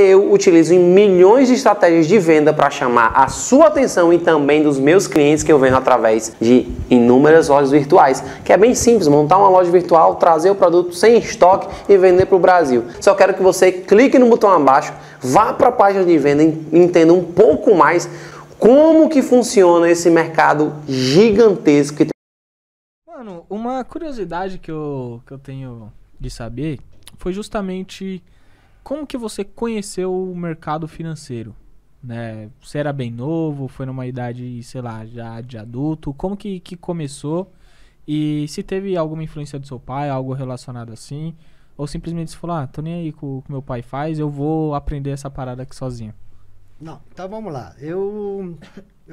Eu utilizo em milhões de estratégias de venda para chamar a sua atenção e também dos meus clientes que eu vendo através de inúmeras lojas virtuais, que é bem simples, montar uma loja virtual, trazer o produto sem estoque e vender para o Brasil. Só quero que você clique no botão abaixo, vá para a página de venda e entenda um pouco mais como que funciona esse mercado gigantesco que tem. Mano, uma curiosidade que eu tenho de saber foi justamente como que você conheceu o mercado financeiro, né? Você era bem novo, foi numa idade, sei lá, já de adulto, como que começou e se teve alguma influência do seu pai, algo relacionado assim, ou simplesmente você falou, tô nem aí com o que meu pai faz, eu vou aprender essa parada aqui sozinho. Não, então vamos lá. Eu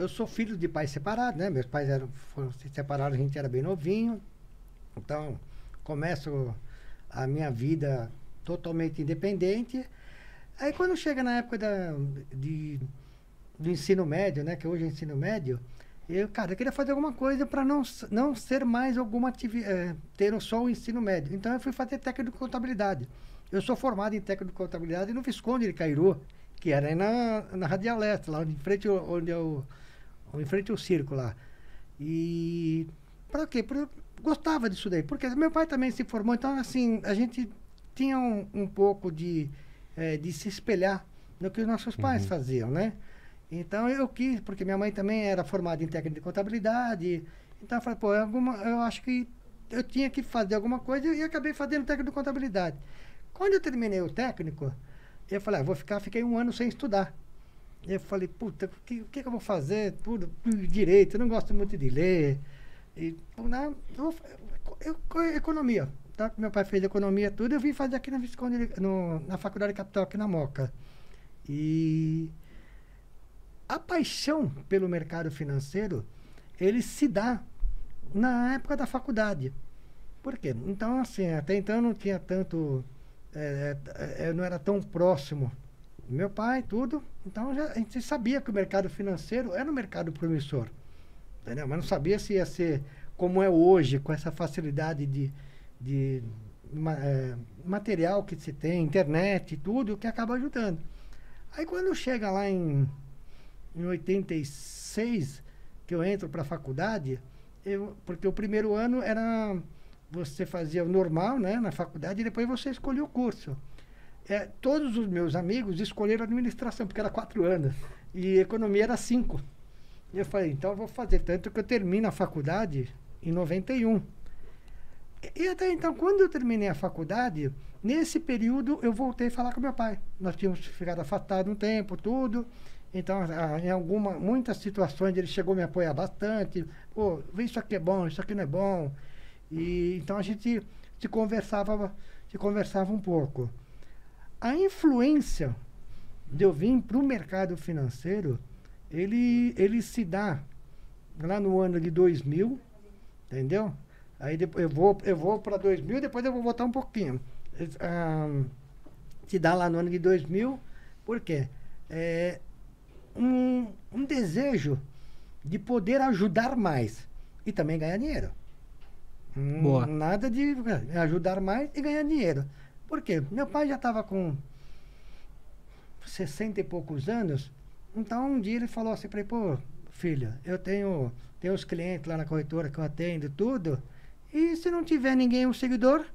sou filho de pais separados, né? Meus pais foram se separados, a gente era bem novinho. Então, começo a minha vida totalmente independente. Aí quando chega na época do ensino médio, né? Que hoje é ensino médio, eu queria fazer alguma coisa para não ser mais alguma atividade, ter só o ensino médio. Então eu fui fazer técnico de contabilidade. Eu sou formado em técnico de contabilidade no Visconde de Cairu, que era aí na Radial Leste, lá em frente em frente ao circo lá. E para quê? Gostava disso daí, porque meu pai também se formou, então assim, a gente tinha um pouco de se espelhar no que os nossos pais faziam, né? Então eu quis, porque minha mãe também era formada em técnica de contabilidade, então eu falei, pô, eu acho que eu tinha que fazer alguma coisa e acabei fazendo técnico de contabilidade. Quando eu terminei o técnico, eu falei, fiquei um ano sem estudar. Eu falei, puta, o que eu vou fazer? Tudo direito, eu não gosto muito de ler. E, economia, tá? Meu pai fez economia, tudo, eu vim fazer aqui na Visconde, na Faculdade Capital, aqui na Moca. E a paixão pelo mercado financeiro, ele se dá na época da faculdade. Por quê? Então, assim, até então eu não tinha tanto... eu não era tão próximo do meu pai, tudo. Então, a gente sabia que o mercado financeiro era um mercado promissor. Entendeu? Mas não sabia se ia ser como é hoje, com essa facilidade de material que se tem, internet e tudo, que acaba ajudando. Aí, quando chega lá em 86, que eu entro para a faculdade, porque o primeiro ano era... Você fazia o normal, né, na faculdade, e depois você escolhia o curso. Todos os meus amigos escolheram administração, porque era 4 anos, e economia era 5. E eu falei, então eu vou fazer, tanto que eu termino a faculdade em 91. E até então, quando eu terminei a faculdade, nesse período eu voltei a falar com meu pai. Nós tínhamos ficado afastados um tempo, tudo. Então, em muitas situações ele chegou a me apoiar bastante. Pô, isso aqui é bom, isso aqui não é bom. E então a gente se conversava um pouco. A influência de eu vir para o mercado financeiro, ele se dá lá no ano de 2000, entendeu? Aí depois eu vou para 2000, depois eu vou voltar um pouquinho. Se dá lá no ano de 2000, por quê? Um desejo de poder ajudar mais e também ganhar dinheiro. Boa. Nada de ajudar mais e ganhar dinheiro. Por quê? Meu pai já estava com 60 e poucos anos, então um dia ele falou assim para ele, pô, filho, eu tenho os clientes lá na corretora que eu atendo tudo, e se não tiver ninguém, um seguidor,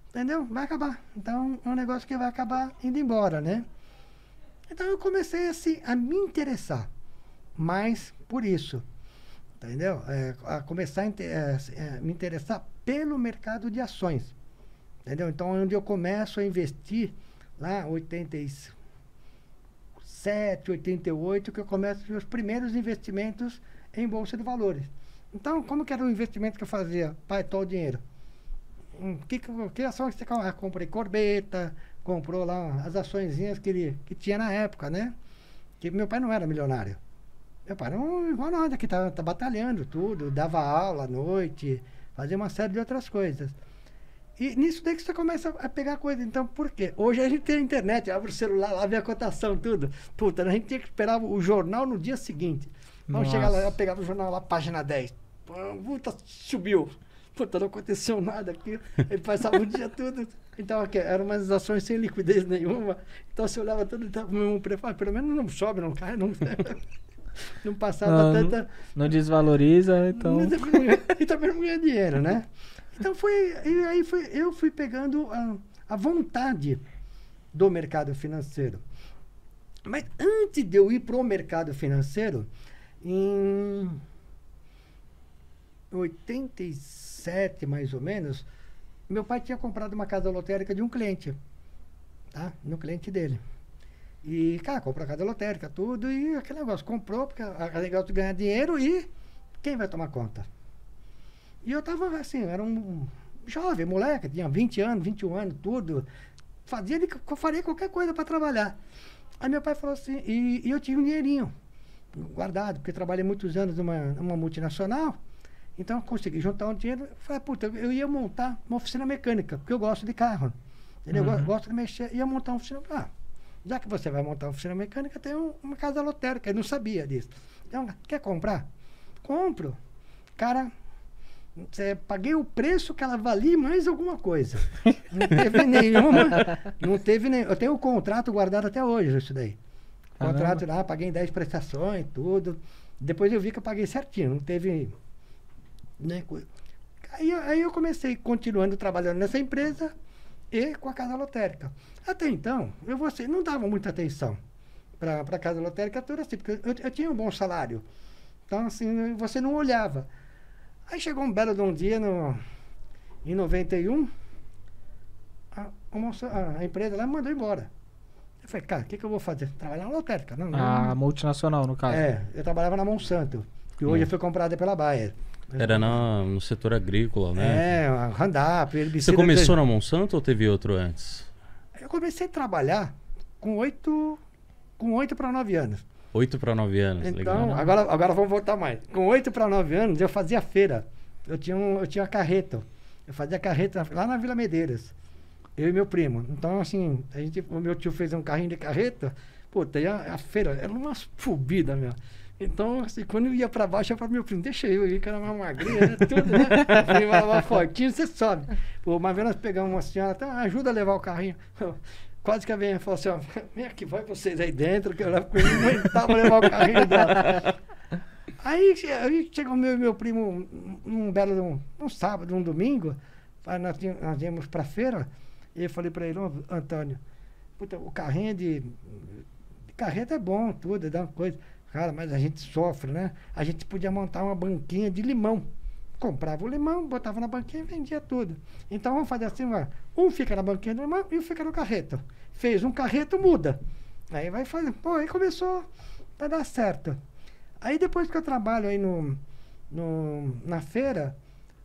entendeu? Vai acabar. Então é um negócio que vai acabar indo embora, né? Então eu comecei assim a me interessar mais por isso. Entendeu? A começar a me interessar pelo mercado de ações. Entendeu? Então, onde eu começo a investir, lá 87, 88, que eu começo os meus primeiros investimentos em bolsa de valores. Então, como que era o investimento que eu fazia? Pai, o dinheiro. Que ações você comprou? Comprei Corbeta, comprou lá as açõezinhas que tinha na época, né? Que meu pai não era milionário. Meu pai não igual nós aqui, tá batalhando tudo, dava aula à noite, fazia uma série de outras coisas. E nisso daí que você começa a pegar coisa. Então, por quê? Hoje a gente tem a internet, abre o celular lá, vê a cotação, tudo. Puta, a gente tinha que esperar o jornal no dia seguinte. Vamos chegar lá, eu pegava o jornal lá, página 10. Puta, subiu. puta, não aconteceu nada aqui. Ele passava o dia todo. Então, eram umas ações sem liquidez nenhuma. Então, você olhava tudo e estava com o mesmo prefácio. Pelo menos não sobe, não cai, não passava tanta... Não desvaloriza, então... E também não ganha dinheiro, né? Então, eu fui pegando a vontade do mercado financeiro. Mas antes de eu ir para o mercado financeiro, em 87, mais ou menos, meu pai tinha comprado uma casa lotérica de um cliente, tá? No cliente dele. E, cara, comprou a casa lotérica, tudo, e aquele negócio, comprou, porque o negócio de ganhar dinheiro e quem vai tomar conta? E eu tava assim, era um jovem, moleque, tinha 20 anos, 21 anos, tudo. Faria qualquer coisa para trabalhar. Aí meu pai falou assim, e eu tinha um dinheirinho guardado, porque eu trabalhei muitos anos numa multinacional, então eu consegui juntar um dinheiro. Falei, puta, eu ia montar uma oficina mecânica, porque eu gosto de carro. Eu gosto de mexer, ia montar uma oficina. Já que você vai montar uma oficina mecânica, tem uma casa lotérica, eu não sabia disso. Então, quer comprar? Compro. Cara, paguei o preço que ela valia mais alguma coisa. Não teve nenhuma. Eu tenho o contrato guardado até hoje, isso daí. Contrato lá, paguei em 10 prestações, tudo. Depois eu vi que eu paguei certinho, não teve... Né, coisa. Aí eu comecei continuando trabalhando nessa empresa e com a casa lotérica. Até então, não dava muita atenção para a casa lotérica toda assim, porque eu tinha um bom salário. Então, assim, você não olhava. Aí chegou um belo de um dia, em 91, a empresa lá me mandou embora. Eu falei, cara, o que eu vou fazer? Trabalhar na lotérica. A multinacional, no caso. Eu trabalhava na Monsanto, que hoje foi comprada pela Bayer. Era no setor agrícola, né? Roundup, herbicida. Você começou na Monsanto ou teve outro antes? Eu comecei a trabalhar com 8 para 9 anos. 8 para 9 anos, então, legal. Agora vamos voltar mais. Com 8 para 9 anos, eu fazia feira. Eu tinha carreta. Eu fazia carreta lá na Vila Medeiros. Eu e meu primo. Então, assim, o meu tio fez um carrinho de carreta. Puta, e a feira era uma subida, meu. Então, assim, quando eu ia para baixo, eu falava, meu primo, deixa eu ir, que era uma magrinha, né? Tudo, né? Eu falei, uma fotinha, você sobe. Pô, uma vez nós pegamos uma senhora, tá, ajuda a levar o carrinho. Quase que a velha falou assim, ó, vem aqui, vai vocês aí dentro, que eu não aguentava levar o carrinho dela. Aí chegou meu primo, um sábado, um domingo, nós íamos pra feira, e eu falei pra ele, Antônio, puta, o carrinho de carreta é bom, tudo, dá uma coisa. Cara, mas a gente sofre, né? A gente podia montar uma banquinha de limão. Comprava o limão, botava na banquinha e vendia tudo. Então vamos fazer assim, um fica na banquinha do limão e um fica no carreto. Fez um carreto, muda. Aí vai fazer. Pô, aí começou a dar certo. Aí depois que eu trabalho aí na feira,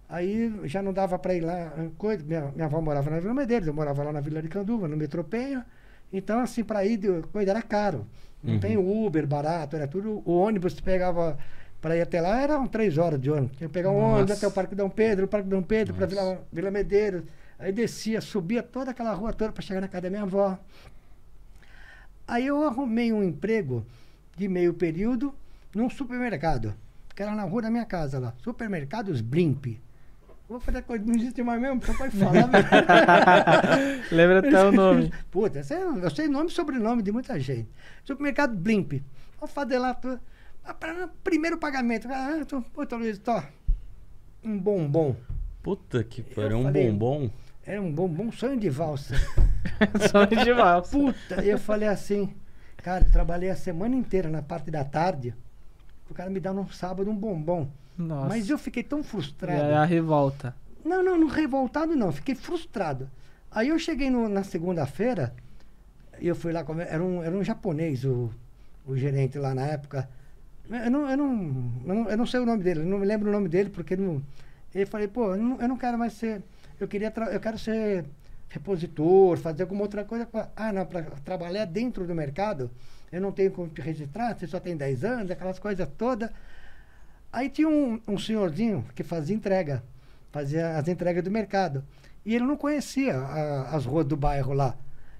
aí já não dava para ir lá. Minha avó morava na Vila Medeiros, eu morava lá na Vila de Canduva, no Metropenha. Então, assim, para ir, coisa era caro. Não tem Uber barato, era tudo. O ônibus que pegava para ir até lá eram 3 horas de ônibus. Tinha que pegar um ônibus até o Parque Dom Pedro, para Vila Medeiros. Aí descia, subia toda aquela rua toda para chegar na casa da minha avó. Aí eu arrumei um emprego de meio período num supermercado, que era na rua da minha casa lá. Supermercados Blimp. Vou fazer coisa, não existe mais mesmo, só pode falar. Lembra até o nome. Puta, eu sei nome e sobrenome de muita gente. Supermercado Blimp. Vou fazer lá, primeiro pagamento. Puta, Luiz, um bombom. Puta que pariu, um bombom? Era um bombom, sonho de valsa. Sonho de valsa. Puta, eu falei assim, cara, eu trabalhei a semana inteira na parte da tarde, o cara me dá no sábado um bombom. Nossa. Mas eu fiquei tão frustrado. É a revolta. Não revoltado não, fiquei frustrado. Aí eu cheguei na segunda-feira, e eu fui lá comer, era um japonês, o gerente lá na época. Eu não sei o nome dele, não me lembro o nome dele, porque não. Eu falei, pô, eu não quero mais ser. Eu quero ser repositor, fazer alguma outra coisa. Para trabalhar dentro do mercado, eu não tenho como te registrar, você só tem 10 anos, aquelas coisas todas. Aí tinha um senhorzinho que fazia as entregas do mercado. E ele não conhecia as ruas do bairro lá.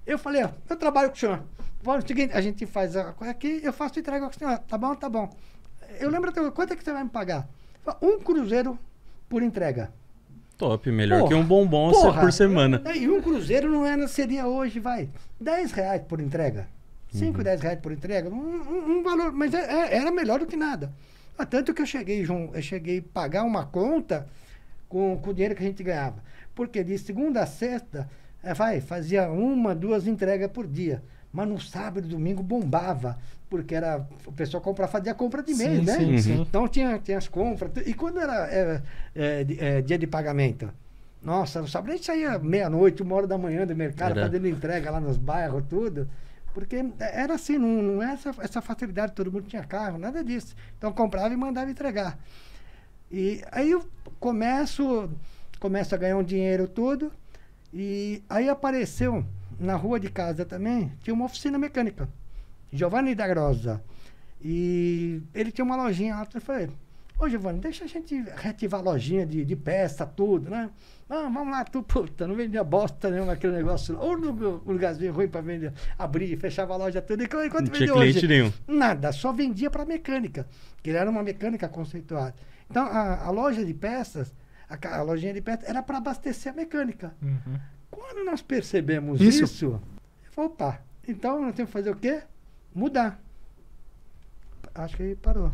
Eu falei, eu trabalho com o senhor. O seguinte, a gente faz a coisa aqui, eu faço entrega com o senhor. Tá bom, tá bom. Eu lembro até, quanto é que você vai me pagar? 1 cruzeiro por entrega. Top, melhor que um bombom por semana. E um cruzeiro seria hoje, vai, R$10 por entrega. 5, R$10 por entrega. Um valor, mas era melhor do que nada. Tanto que eu cheguei a pagar uma conta com o dinheiro que a gente ganhava. Porque de segunda a sexta, fazia 1, 2 entregas por dia. Mas no sábado e domingo bombava. Porque o pessoal fazia compra de mês, né? Sim. Então tinha as compras. E quando era dia de pagamento? Nossa, no sábado a gente saía meia-noite, 1 hora da manhã do mercado, fazendo entrega lá nos bairros, tudo. Porque era assim, não é essa facilidade, todo mundo tinha carro, nada disso. Então comprava e mandava entregar. E aí eu começo a ganhar um dinheiro todo. E aí apareceu, na rua de casa também, tinha uma oficina mecânica. Giovanni da Grossa. E ele tinha uma lojinha lá. Eu falei, ô Giovanni, deixa a gente reativar a lojinha de peça, tudo, né? Vamos lá, puta, não vendia bosta nenhuma, aquele negócio. Ou no lugarzinho ruim pra vender, abrir, fechava a loja toda. E quanto não tinha cliente nenhum. Nada, só vendia pra mecânica. Que ele era uma mecânica conceituada. Então, a loja de peças, a lojinha de peças, era para abastecer a mecânica. Uhum. Quando nós percebemos isso, eu falei, opa, então nós temos que fazer o quê? Mudar. Acho que parou.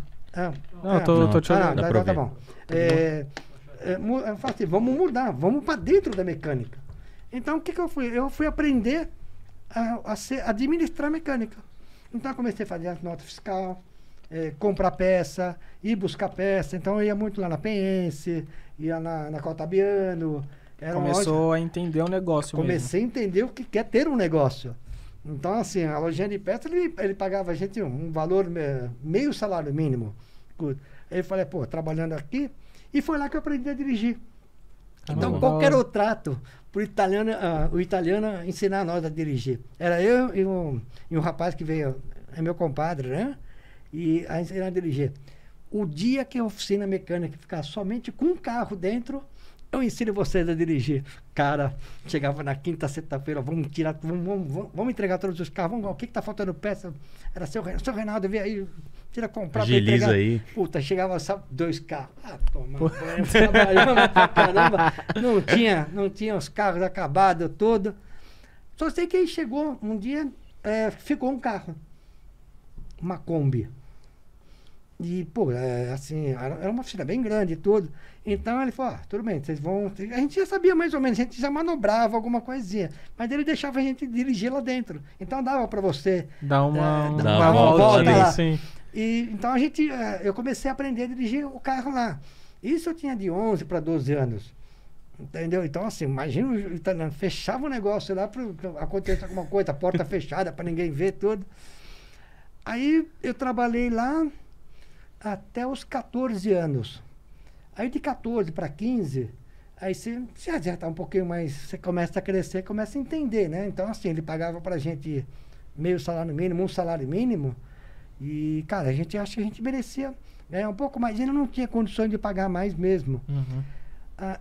Tô te olhando. Tá bom. Eu falei assim, vamos mudar, vamos para dentro da mecânica. Então, o que eu fui? Eu fui aprender a administrar mecânica. Então, eu comecei a fazer as notas fiscais, comprar peça, ir buscar peça. Então, eu ia muito lá na Penhense, ia na Cotabiano. Começou a entender o negócio Comecei a entender o que é ter um negócio. Então, assim, a lojinha de peça, ele pagava a gente um valor, meio salário mínimo. Aí eu falei, pô, trabalhando aqui, e foi lá que eu aprendi a dirigir. Então, qual que era o trato para o italiano ensinar nós a dirigir? Era eu e um rapaz que veio, é meu compadre, né? E a ensinar a dirigir. O dia que a oficina mecânica ficar somente com um carro dentro, eu ensino vocês a dirigir. Cara, chegava na quinta, sexta-feira, vamos entregar todos os carros, o que está faltando peça? Era seu Reinaldo, veio aí, tira comprar. Agiliza aí. Puta, chegava só 2 carros. Toma, trabalhando pra caramba. Não tinha os carros acabados, tudo. Só sei que aí chegou um dia, ficou um carro. Uma Kombi. E, pô, assim, era uma oficina bem grande e tudo. Então ele falou, tudo bem, vocês vão... A gente já sabia mais ou menos, a gente já manobrava alguma coisinha. Mas ele deixava a gente dirigir lá dentro. Então dava para você... Dar uma volta lá. Sim. E, então eu comecei a aprender a dirigir o carro lá. Isso eu tinha de 11 para 12 anos. Entendeu? Então, assim, imagina o italiano, fechava o negócio lá para acontecer alguma coisa, a porta fechada para ninguém ver tudo. Aí eu trabalhei lá até os 14 anos. Aí de 14 para 15, aí você já está um pouquinho mais, você começa a crescer, começa a entender, né? Então, assim, ele pagava pra gente meio salário mínimo, um salário mínimo, e, cara, a gente acha que a gente merecia ganhar um pouco mais, ele não tinha condições de pagar mais mesmo. Uhum.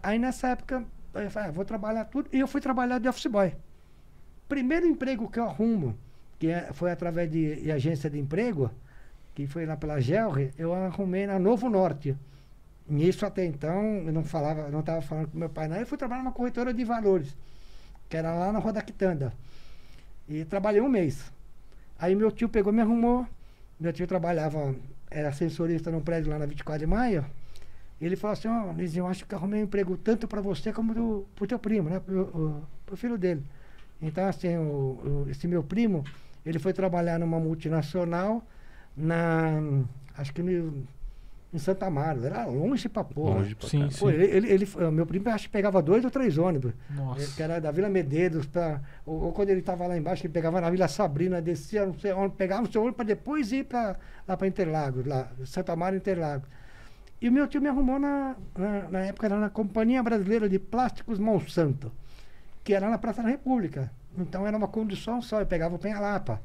Aí nessa época, eu falei, vou trabalhar tudo, e eu fui trabalhar de office boy. Primeiro emprego que eu arrumo, foi através de agência de emprego, que foi lá pela Gelre, eu arrumei na Novo Norte. Nisso até então, eu não estava falando com meu pai, não. Eu fui trabalhar numa corretora de valores, que era lá na Rua da Quitanda. E trabalhei um mês. Aí meu tio pegou e me arrumou. Meu tio trabalhava, era ascensorista num prédio lá na 24 de Maio. Ele falou assim, Luiz, eu acho que arrumei um emprego tanto para você como pro teu primo, né? Pro filho dele. Então, assim, esse meu primo, ele foi trabalhar numa multinacional, acho que em Santa Amaro, era longe pra porra. Longe pra sim, Pô, meu primo acho que pegava 2 ou 3 ônibus. Nossa. Que era da Vila Medeiros, ou quando ele estava lá embaixo, ele pegava na Vila Sabrina, descia, não sei onde, pegava no seu ônibus para depois ir lá para Interlagos, lá, Santa Amaro, Interlagos. E o meu tio me arrumou na época, era na Companhia Brasileira de Plásticos Monsanto, que era na Praça da República. Então era uma condução só, eu pegava o Penhalapa.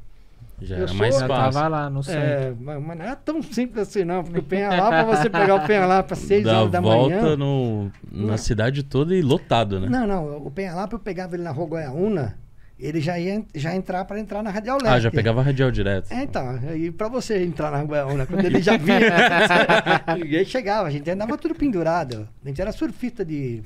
Já era mais fácil. Tava lá no centro. Mas não é tão simples assim, não. Porque o Penhalapa, você pegar o Penhalapa às 6 horas da manhã... Dá volta na cidade toda e lotado, né? Não. O Penhalapa, eu pegava ele na Rua Goiaúna, ele já ia entrar para entrar na Radial Leste. Já pegava radial direto. Então, e para você entrar na Ruelona, quando ele já vinha, ninguém chegava, a gente andava tudo pendurado. A gente era surfista de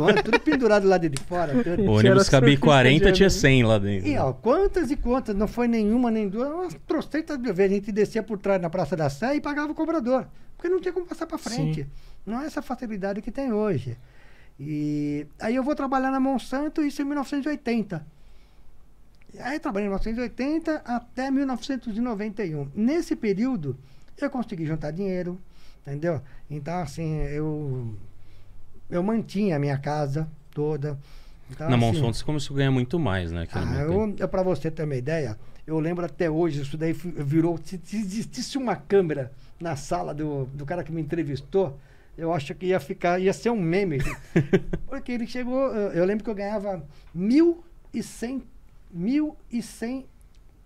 ônibus, tudo pendurado lá de fora. Tudo. O ônibus cabia 40, tinha 100 lá dentro. E ó, quantas e quantas, não foi nenhuma nem duas, umas trocentas mil vezes. A gente descia por trás na Praça da Sé e pagava o cobrador, porque não tinha como passar para frente. Sim. Não é essa facilidade que tem hoje. E aí eu vou trabalhar na Monsanto, isso em 1980. Aí eu trabalhei em 1980 até 1991. Nesse período, eu consegui juntar dinheiro, entendeu? Então, assim, eu mantinha a minha casa toda. Então, na assim, Monsanto você começou a ganhar muito mais, né? Para você ter uma ideia, eu lembro até hoje, isso daí virou... Se existisse uma câmera na sala do cara que me entrevistou, eu acho que ia ser um meme. Porque ele chegou... Eu lembro que eu ganhava 1.100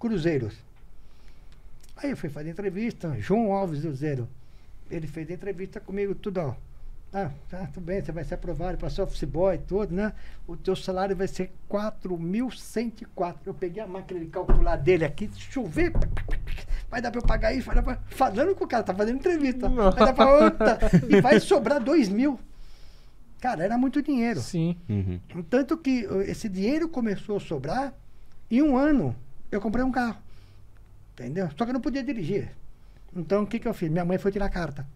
cruzeiros. Aí eu fui fazer entrevista, João Alves do Zero. Ele fez entrevista comigo, tudo, ó. Tá, tudo bem, você vai ser aprovado, passou office boy e tudo, né? O teu salário vai ser 4.104. Eu peguei a máquina de calcular dele aqui, chover, vai dar pra eu pagar isso, vai dar pra... Falando com o cara, tá fazendo entrevista. Vai dar pra outra, e vai sobrar 2.000. Cara, era muito dinheiro. Sim. Uhum. Tanto que esse dinheiro começou a sobrar. Em um ano, eu comprei um carro. Entendeu? Só que eu não podia dirigir. Então, o que eu fiz? Minha mãe foi tirar carta.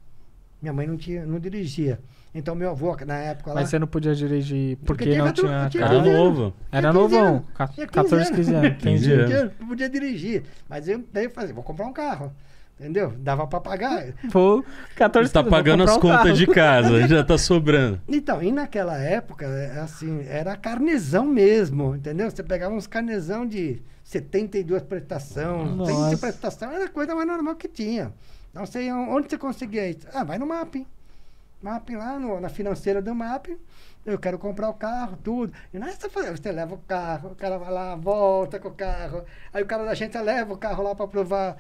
Minha mãe não dirigia. Então, meu avô, na época lá... Mas você não podia dirigir porque não tinha... Era novo. Era novão. 14, 15 anos. 15 anos. Não podia dirigir. Mas daí eu falei, vou comprar um carro. Entendeu? Dava pra pagar. Pô, 14 Você tá pagando as contas de casa, já tá sobrando. Então, e naquela época, assim, era carnezão mesmo, entendeu? Você pegava uns carnezão de 72 prestação, 30 prestação, era a coisa mais normal que tinha. Não sei onde você conseguia isso. Vai no Mapping. Mapping lá, na financeira do Mapping. Eu quero comprar o carro, tudo. E nessa você leva o carro, o cara vai lá, volta com o carro. Aí o cara da agência leva o carro lá para provar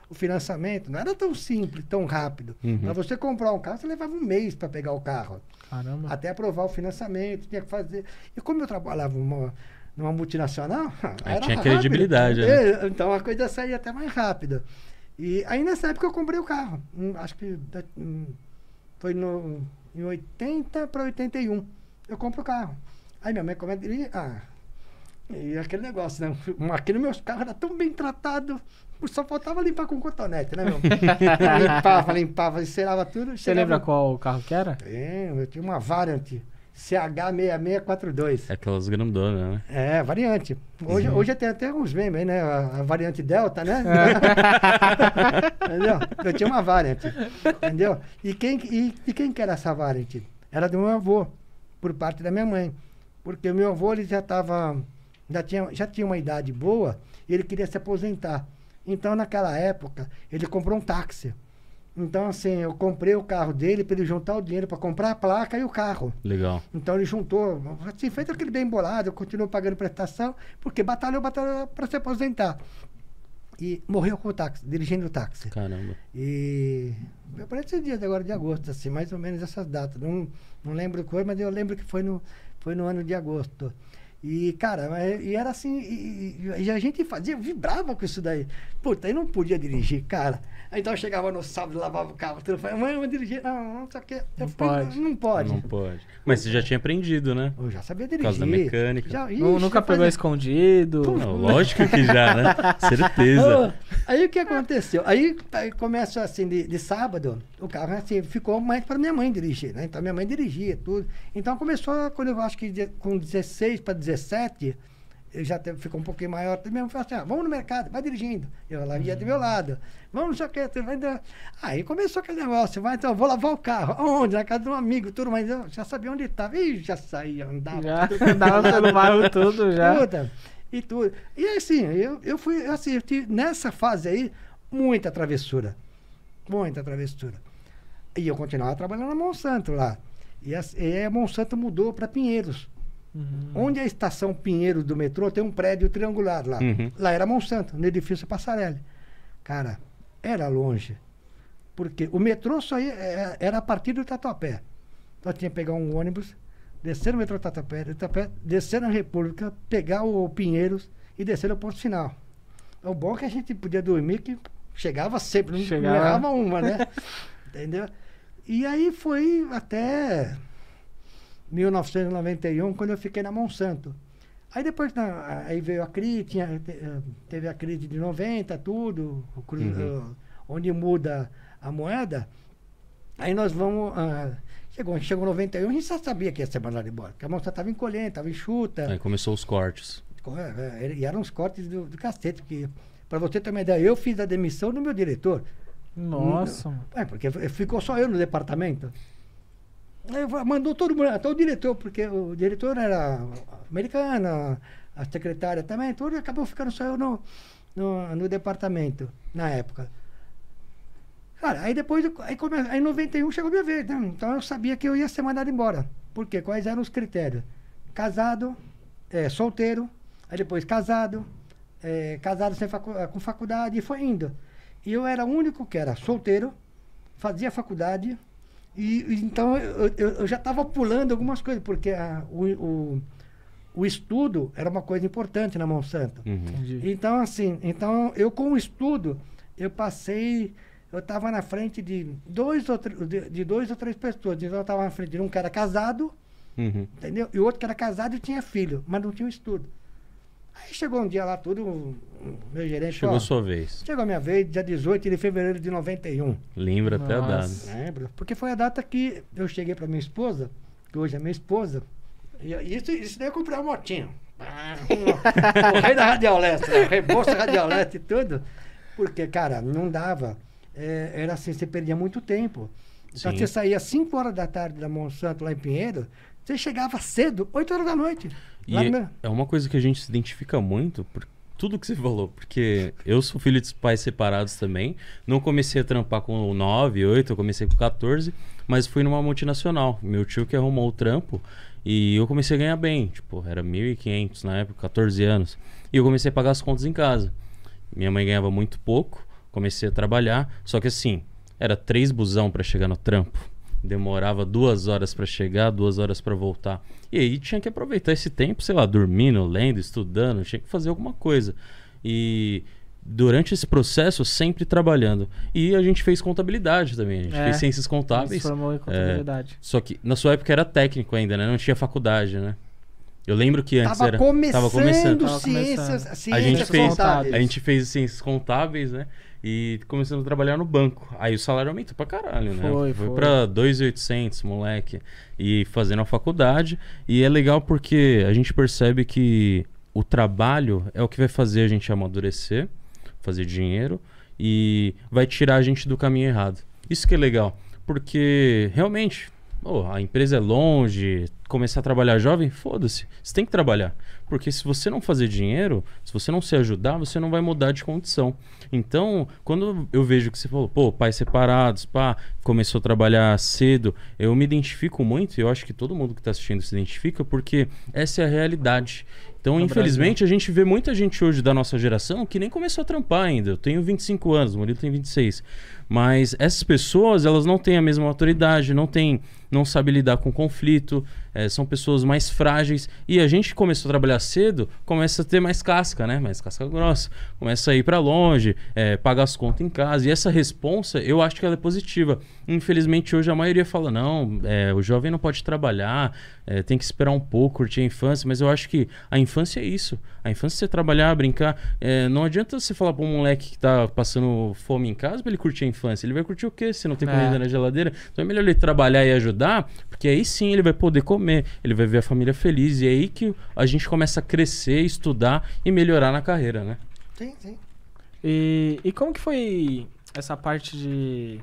o financiamento. Não era tão simples, tão rápido. Uhum. Para você comprar um carro, você levava um mês para pegar o carro. Caramba. Até aprovar o financiamento, tinha que fazer. E como eu trabalhava numa multinacional, aí era tinha rápido. credibilidade, né? Então a coisa saía até mais rápida. E aí nessa época eu comprei o carro. Acho que foi em 80 para 81. Eu compro o carro. Aí minha mãe começa a dirigir. E aquele negócio, né? Aqui no meus carros era tão bem tratado, só faltava limpar com cotonete, né, meu? limpava, encerava tudo. Você lembra qual carro que era? Eu tinha uma Variant CH6642. Aquelas grandonas, né? Variante. Hoje tem até uns memes aí, né? A variante Delta, né? Entendeu? Eu tinha uma Variant, entendeu? E quem que era essa Variant? Era do meu avô, por parte da minha mãe. Porque o meu avô, ele já tinha uma idade boa e ele queria se aposentar. Então, naquela época, ele comprou um táxi. Então, assim, eu comprei o carro dele para ele juntar o dinheiro para comprar a placa e o carro. Legal. Então, ele juntou, assim, feito aquele bem bolado, eu continuo pagando prestação, porque batalhou para se aposentar. E morreu com o táxi, dirigindo o táxi. Caramba. E parece esses dias agora de agosto, assim, mais ou menos essas datas. Não lembro qual, mas eu lembro que foi no ano de agosto. E, cara, e era assim, e a gente vibrava com isso daí. Puta, aí não podia dirigir, cara. Então eu chegava no sábado, lavava o carro, tudo, falava, mãe, eu vou dirigir. Não sei o quê. Não pode. Não pode. Não pode. Mas você já tinha aprendido, né? Eu já sabia dirigir. Por causa da mecânica. Nunca pegou escondido. Não, lógico que já, né? Certeza. Aí o que aconteceu? Aí começa assim, de sábado, o carro assim, ficou mais para minha mãe dirigir, né? Então minha mãe dirigia tudo. Então começou, quando eu acho que com 16 para 17, ele já ficou um pouquinho maior. Mesmo falou assim, vamos no mercado, vai dirigindo. Eu lá ia do meu lado. Vamos, não sei o que. Aí começou aquele negócio, então eu vou lavar o carro. Onde? Na casa de um amigo, tudo, mas eu já sabia onde estava. E já saía, andava. Já andava pelo bairro tudo, já. E tudo. E assim, eu fui, assim, nessa fase aí, muita travessura. Muita travessura. E eu continuava trabalhando na Monsanto lá. E a Monsanto mudou para Pinheiros. Onde a estação Pinheiro do metrô tem um prédio triangular lá. Lá era Monsanto, no edifício Passarelli. Cara, era longe. Porque o metrô só era a partir do Tatuapé. Então tinha que pegar um ônibus descer no metrô Tatuapé, descer na República, pegar o Pinheiros e descer no ponto final. O bom é que a gente podia dormir, que chegava sempre, não errava uma, né? Entendeu? E aí foi até 1991, quando eu fiquei na Monsanto. Aí depois, aí veio a crise, teve a crise de 90, tudo, onde muda a moeda. Aí nós vamos... Chegou 91, a gente já sabia que ia ser mandado embora, porque a Monsanto estava encolhendo, estava enxuta. Aí começou os cortes. E eram os cortes do cacete, porque, para você ter uma ideia, eu fiz a demissão do meu diretor. Nossa. Porque ficou só eu no departamento. Aí mandou todo mundo, até o diretor, porque o diretor era americano, a secretária também, tudo, e acabou ficando só eu no departamento, na época. Cara, aí depois, aí em 91 chegou a minha vez, né? Então eu sabia que eu ia ser mandado embora. Por quê? Quais eram os critérios? Casado, solteiro, aí depois casado com faculdade, e foi indo. E eu era o único que era solteiro, fazia faculdade, e então eu já estava pulando algumas coisas, porque o estudo era uma coisa importante na Monsanto. Então, assim, eu com o estudo, eu estava na frente de dois ou três pessoas. Então eu estava na frente de um que era casado, entendeu? E o outro que era casado e tinha filho, mas não tinha estudo. Aí chegou um dia lá, meu gerente... Chegou a sua vez. Chegou a minha vez, dia 18 de fevereiro de 91. Lembra até a data. Lembro, porque foi a data que eu cheguei para minha esposa, que hoje é minha esposa, e isso daí eu comprei uma motinha. O rei da Radial Leste, o rebolso Radial Leste e tudo. Porque, cara, não dava. Era assim, você perdia muito tempo. Então, você saía às 5 horas da tarde da Monsanto, lá em Pinheiro, você chegava cedo, 8 horas da noite. E é uma coisa que a gente se identifica muito por tudo que você falou, porque eu sou filho de pais separados também, não comecei a trampar com 9, 8, eu comecei com 14, mas fui numa multinacional. Meu tio que arrumou o trampo e eu comecei a ganhar bem, tipo, era 1.500 na época, 14 anos, e eu comecei a pagar as contas em casa. Minha mãe ganhava muito pouco, comecei a trabalhar, só que assim, era 3 busão para chegar no trampo. Demorava 2 horas para chegar, 2 horas para voltar. E aí tinha que aproveitar esse tempo, sei lá, dormindo, lendo, estudando, tinha que fazer alguma coisa. E durante esse processo, sempre trabalhando. E a gente fez contabilidade também, a gente fez ciências contábeis. Se formou em contabilidade. Só que na sua época era técnico ainda, né? Não tinha faculdade, né? Eu lembro que antes tava começando ciências contábeis. A gente fez ciências contábeis, né? E começamos a trabalhar no banco. Aí o salário aumentou pra caralho, né? Foi pra 2.800, moleque. E fazendo a faculdade. E é legal porque a gente percebe que o trabalho é o que vai fazer a gente amadurecer, fazer dinheiro e vai tirar a gente do caminho errado. Isso que é legal. Porque realmente, a empresa é longe, começar a trabalhar jovem, foda-se. Você tem que trabalhar. Porque se você não fazer dinheiro, se você não se ajudar, você não vai mudar de condição. Então, quando eu vejo que você falou, pais separados, começou a trabalhar cedo, eu me identifico muito, e eu acho que todo mundo que está assistindo se identifica, porque essa é a realidade. Então, infelizmente, a gente vê muita gente hoje da nossa geração que nem começou a trampar ainda. Eu tenho 25 anos, o Murilo tem 26. Mas essas pessoas, elas não têm a mesma maturidade, não sabem lidar com conflito, são pessoas mais frágeis. E a gente começou a trabalhar cedo, começa a ter mais casca, né? Mais casca grossa. Começa a ir para longe, pagar as contas em casa. E essa responsa, eu acho que ela é positiva. Infelizmente, hoje a maioria fala, não, o jovem não pode trabalhar, tem que esperar um pouco, curtir a infância. Mas eu acho que a infância é isso. A infância é você trabalhar, brincar. Não adianta você falar para um moleque que tá passando fome em casa para ele curtir a infância. Ele vai curtir o quê se não tem comida na geladeira? Então é melhor ele trabalhar e ajudar, porque aí sim ele vai poder comer, ele vai ver a família feliz. E é aí que a gente começa a crescer, estudar e melhorar na carreira, né? Sim, sim. E como que foi essa parte de...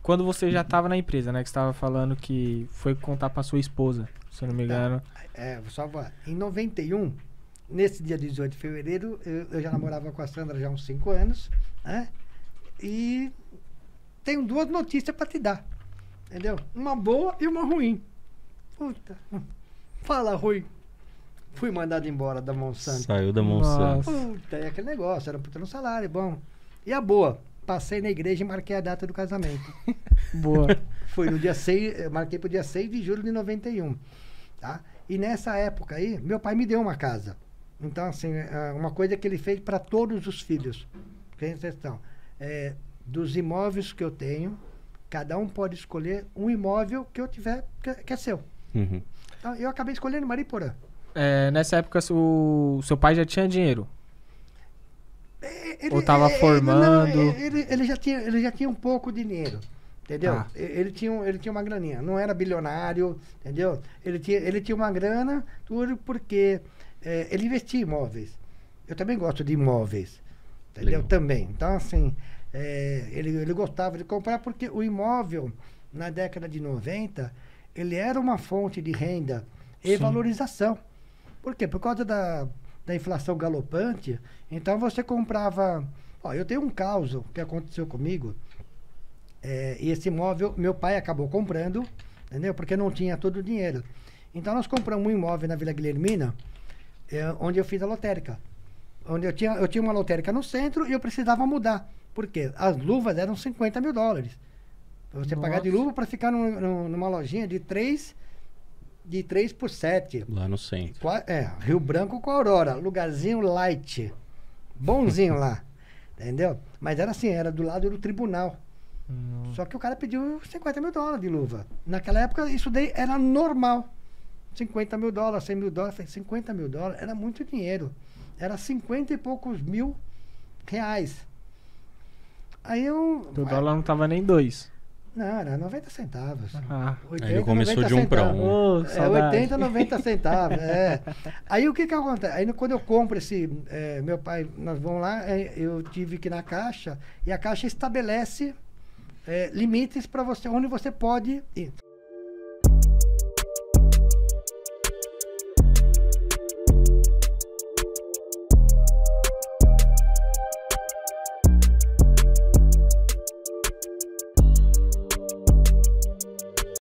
Quando você já estava na empresa, né? Que você estava falando que foi contar para sua esposa, se eu não me engano. Em 91, nesse dia 18 de fevereiro, eu já namorava com a Sandra já há uns 5 anos, né? E tenho 2 notícias para te dar, entendeu? Uma boa e uma ruim. Puta, fala ruim. Fui mandado embora da Monsanto. Saiu da Monsanto. Puta, é aquele negócio, era puta no salário, bom. E a boa? Passei na igreja e marquei a data do casamento. Boa. Foi no dia 6, marquei pro dia 6 de julho de 91. tá? E nessa época aí, meu pai me deu uma casa. Então, assim, uma coisa que ele fez para todos os filhos. Questão, dos imóveis que eu tenho, cada um pode escolher um imóvel que eu tiver, que é seu. Uhum. Então, eu acabei escolhendo Mariporã. Nessa época, o seu pai já tinha dinheiro? Ou estava formando? Ele já tinha um pouco de dinheiro. Entendeu? Ah. Ele tinha uma graninha. Não era bilionário, entendeu? Ele tinha uma grana, tudo porque ele investia em imóveis. Eu também gosto de imóveis. Entendeu? Legal. Também. Então, assim, ele gostava de comprar porque o imóvel, na década de 90, ele era uma fonte de renda e Sim. valorização. Por quê? Por causa da inflação galopante. Então, você comprava... Ó, eu tenho um caso que aconteceu comigo. E esse imóvel, meu pai acabou comprando, entendeu? Porque não tinha todo o dinheiro. Então, nós compramos um imóvel na Vila Guilhermina, onde eu fiz a lotérica. Onde eu tinha uma lotérica no centro e eu precisava mudar. Por quê? As luvas eram $50 mil. Pra você pagar de luva para ficar numa lojinha de 3 por 7. Lá no centro. Rio Branco com Aurora. Lugarzinho light. Bonzinho lá. Entendeu? Mas era assim, era do lado do tribunal. Só que o cara pediu $50 mil de luva. Naquela época, isso daí era normal. $50 mil, $100 mil. Falei, $50 mil era muito dinheiro. Era 50 e poucos mil reais. Aí eu... O dólar não tava nem 2. Não, era 90 centavos. 80, ele começou de 1 para 1. 80, 90 centavos. Aí o que acontece? Aí quando eu compro esse... meu pai, nós vamos lá, eu tive que ir na Caixa, e a Caixa estabelece limites para você, onde você pode ir.